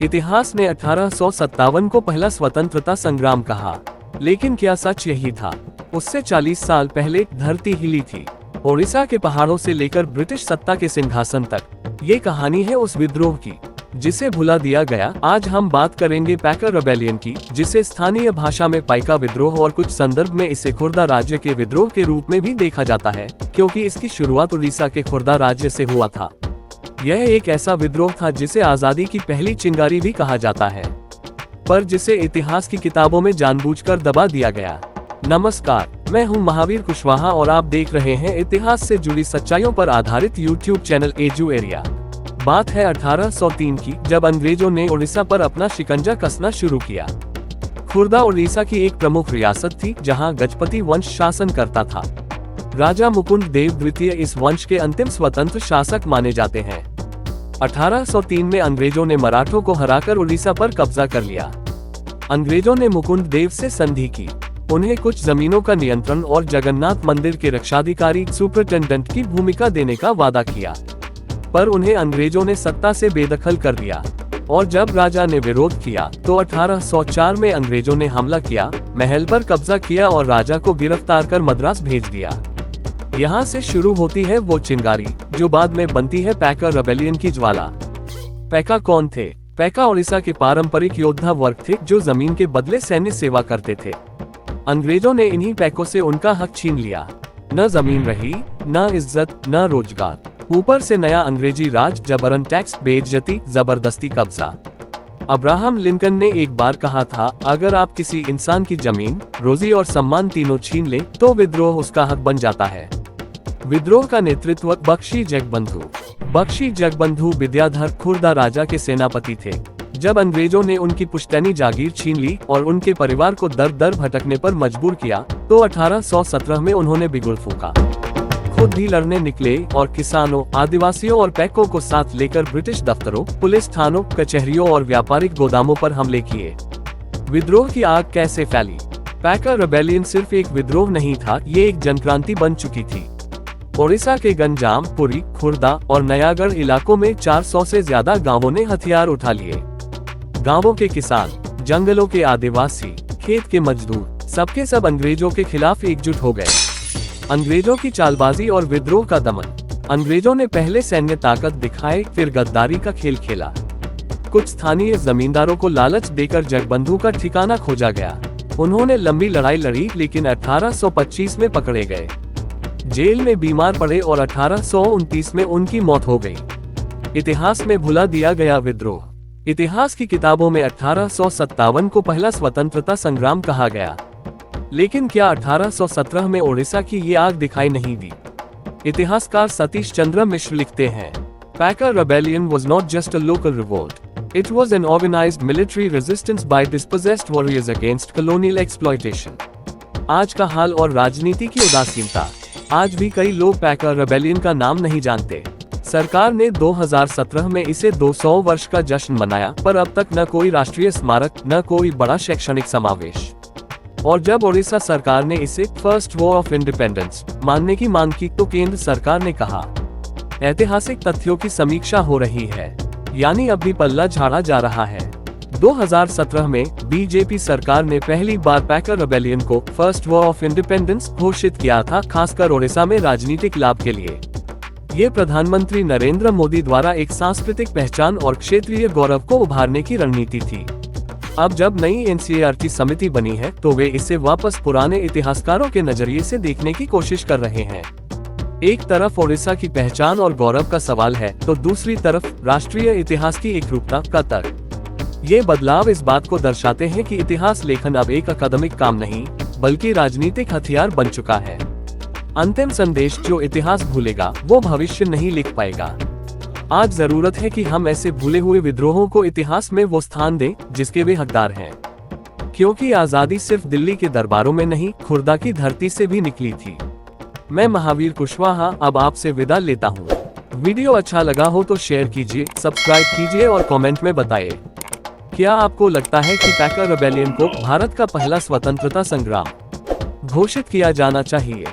इतिहास ने 1857 को पहला स्वतंत्रता संग्राम कहा, लेकिन क्या सच यही था? उससे 40 साल पहले धरती हिली थी। ओडिशा के पहाड़ों से लेकर ब्रिटिश सत्ता के सिंहासन तक ये कहानी है उस विद्रोह की जिसे भुला दिया गया। आज हम बात करेंगे पैकर रेबेलियन की, जिसे स्थानीय भाषा में पाइका विद्रोह और कुछ संदर्भ में इसे खुर्दा राज्य के विद्रोह के रूप में भी देखा जाता है, क्योंकि इसकी शुरुआत उड़ीसा के खुर्दा राज्य से हुआ था। यह एक ऐसा विद्रोह था जिसे आजादी की पहली चिंगारी भी कहा जाता है, पर जिसे इतिहास की किताबों में जानबूझकर दबा दिया गया। नमस्कार, मैं हूं महावीर कुशवाहा और आप देख रहे हैं इतिहास से जुड़ी सच्चाइयों पर आधारित यूट्यूब चैनल एजू एरिया। बात है 1803 की, जब अंग्रेजों ने उड़ीसा पर अपना शिकंजा कसना शुरू किया। खुर्दा उड़ीसा की एक प्रमुख रियासत थी जहां गजपति वंश शासन करता था। राजा मुकुंद देव द्वितीय इस वंश के अंतिम स्वतंत्र शासक माने जाते हैं। 1803 में अंग्रेजों ने मराठों को हराकर उड़ीसा पर कब्जा कर लिया। अंग्रेजों ने मुकुंद देव से संधि की, उन्हें कुछ जमीनों का नियंत्रण और जगन्नाथ मंदिर के रक्षाधिकारी सुपरिटेंडेंट की भूमिका देने का वादा किया, पर उन्हें अंग्रेजों ने सत्ता से बेदखल कर दिया। और जब राजा ने विरोध किया तो 1804 में अंग्रेजों ने हमला किया, महल पर कब्जा किया और राजा को गिरफ्तार कर मद्रास भेज दिया। यहाँ से शुरू होती है वो चिंगारी जो बाद में बनती है पैकर रेबेलियन की ज्वाला। पैका कौन थे? पैका उड़ीसा के पारंपरिक योद्धा वर्ग थे जो जमीन के बदले सैन्य सेवा करते थे। अंग्रेजों ने इन्हीं पैकों से उनका हक छीन लिया। न जमीन रही, न इज्जत, न रोजगार, ऊपर से नया अंग्रेजी राज, जबरन टैक्स, बेइज्जती, जबरदस्ती कब्जा। अब्राहम लिंकन ने एक बार कहा था, अगर आप किसी इंसान की जमीन, रोजी और सम्मान तीनों छीन ले तो विद्रोह उसका हक बन जाता है। विद्रोह का नेतृत्व बख्शी जगबंधु विद्याधर खुर्दा राजा के सेनापति थे। जब अंग्रेजों ने उनकी पुश्तैनी जागीर छीन ली और उनके परिवार को दर दर भटकने पर मजबूर किया तो 1817 में उन्होंने बिगुल फूंका, खुद भी लड़ने निकले और किसानों, आदिवासियों और पैकों को साथ लेकर ब्रिटिश दफ्तरों, पुलिस थानों, कचहरियों और व्यापारिक गोदामों पर हमले किए। विद्रोह की आग कैसे फैली? पैकर रेबेलियन सिर्फ एक विद्रोह नहीं था, ये एक जनक्रांति बन चुकी थी। ओडिशा के गंजाम, पुरी, खुर्दा और नयागढ़ इलाकों में 400 से ज्यादा गांवों ने हथियार उठा लिए। गांवों के किसान, जंगलों के आदिवासी, खेत के मजदूर, सबके सब अंग्रेजों के खिलाफ एकजुट हो गए। अंग्रेजों की चालबाजी और विद्रोह का दमन। अंग्रेजों ने पहले सैन्य ताकत दिखाए, फिर गद्दारी का खेल खेला। कुछ स्थानीय जमींदारों को लालच देकर जगबंधु का ठिकाना खोजा गया। उन्होंने लंबी लड़ाई लड़ी, लेकिन 1825 में पकड़े गए, जेल में बीमार पड़े और 1829 में उनकी मौत हो गई। इतिहास में भुला दिया गया विद्रोह। इतिहास की किताबों में 1857 को पहला स्वतंत्रता संग्राम कहा गया, लेकिन क्या 1817 में ओडिशा की ये आग दिखाई नहीं दी? इतिहासकार सतीश चंद्र मिश्र लिखते हैं, पैकर rebellion was not just a local revolt. It was an organized military resistance by dispossessed warriors against colonial exploitation. आज का हाल और राजनीति की उदासीनता। आज भी कई लोग पैकर रेबेलियन का नाम नहीं जानते। सरकार ने 2017 में इसे 200 वर्ष का जश्न मनाया, पर अब तक न कोई राष्ट्रीय स्मारक, न कोई बड़ा शैक्षणिक समावेश। और जब ओडिशा सरकार ने इसे फर्स्ट वॉर ऑफ इंडिपेंडेंस मानने की मांग की तो केंद्र सरकार ने कहा, ऐतिहासिक तथ्यों की समीक्षा हो रही है, यानी अब भी पल्ला झाड़ा जा रहा है। 2017 में बीजेपी सरकार ने पहली बार पैकर रेबेलियन को फर्स्ट वॉर ऑफ इंडिपेंडेंस घोषित किया था, खासकर ओडिशा में राजनीतिक लाभ के लिए। ये प्रधानमंत्री नरेंद्र मोदी द्वारा एक सांस्कृतिक पहचान और क्षेत्रीय गौरव को उभारने की रणनीति थी। अब जब नई एनसीईआरटी समिति बनी है तो वे इसे वापस पुराने इतिहासकारों के नजरिए से देखने की कोशिश कर रहे हैं। एक तरफ ओडिशा की पहचान और गौरव का सवाल है तो दूसरी तरफ राष्ट्रीय इतिहास की एकरूपता का तर्क। ये बदलाव इस बात को दर्शाते हैं कि इतिहास लेखन अब एक अकादमिक काम नहीं, बल्कि राजनीतिक हथियार बन चुका है। अंतिम संदेश, जो इतिहास भूलेगा वो भविष्य नहीं लिख पाएगा। आज जरूरत है कि हम ऐसे भूले हुए विद्रोहों को इतिहास में वो स्थान दें जिसके वे हकदार हैं, क्योंकि आजादी सिर्फ दिल्ली के दरबारों में नहीं, खुर्दा की धरती से भी निकली थी। मैं महावीर कुशवाहा अब आपसे विदा लेता हूँ। वीडियो अच्छा लगा हो तो शेयर कीजिए, सब्सक्राइब कीजिए और कमेंट में बताइए, क्या आपको लगता है कि पैकर रेबेलियन को भारत का पहला स्वतंत्रता संग्राम घोषित किया जाना चाहिए?